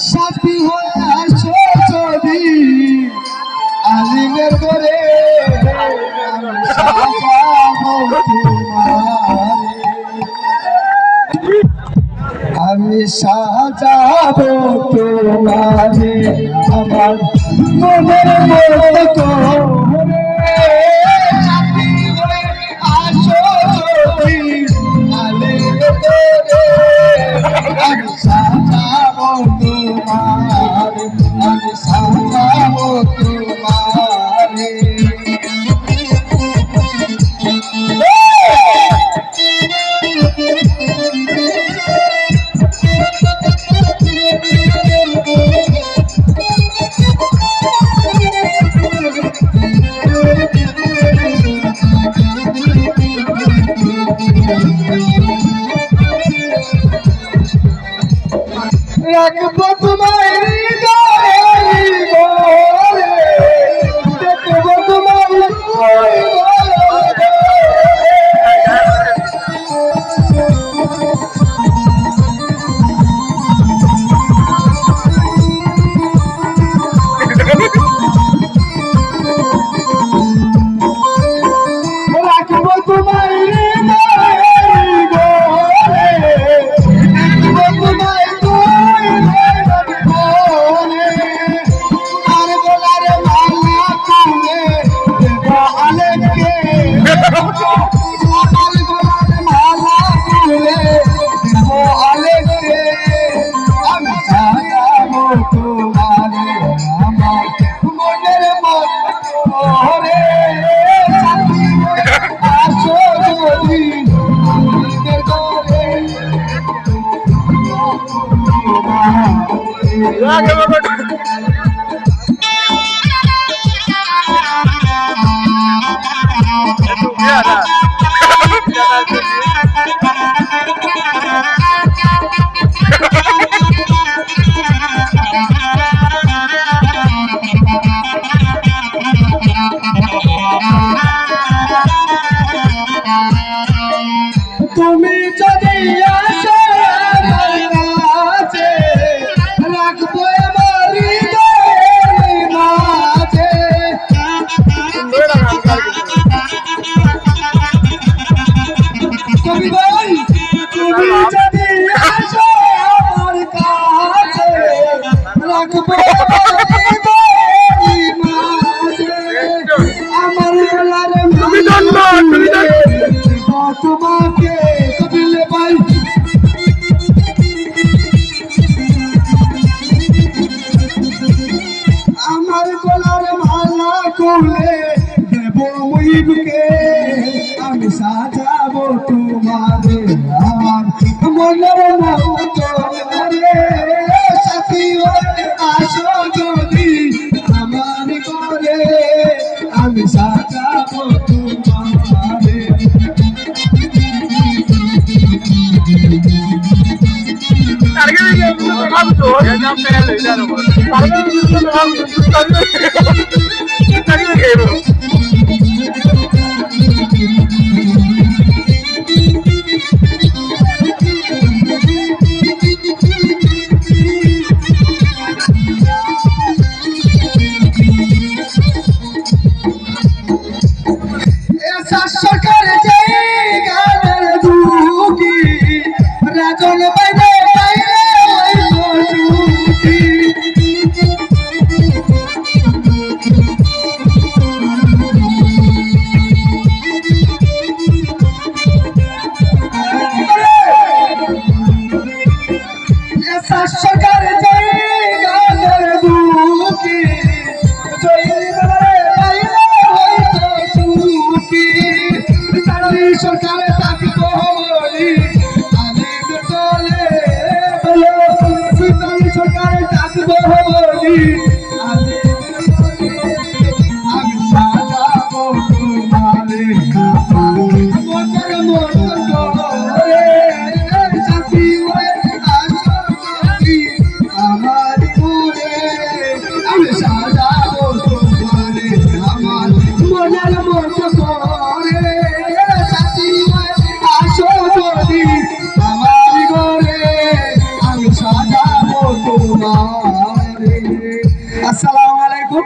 সাথী হয়ে আসো যদি আলিমের করে আমি সাজাবো তোমারে আমার মনের মতো আসো যদি আলিমের করে আমি সাজাবো তোমারে আমি সাজাবো তোমারে রাখবো তোমায় হৃদয়ে বলে দেখবো তোমায় রাখবো তোমায় তুমি যদি আসো আমার কাছে রাখবো আমার হৃদয়ের মাঝে কবি ভাই তুমি যদি আসো আমার কাছে রাখবো আমার হৃদয়ের মাঝে আমার গলার তোমাকে কবিলে ভাই আমার গলার মালা খুলে দেব মুইবকে আমি সাজাবো তোমারে আমার মনের মতো রে সাথী হয়ে আসো যদি আমার করে আমি সাজাবো তোমারে সরকার যে গানের দুঃখী রাজন বাইরে বাইরে সরকার যে গানের দুঃখী সরকারে তাকে বলি আমি চলে মারে। আসসালামু আলাইকুম।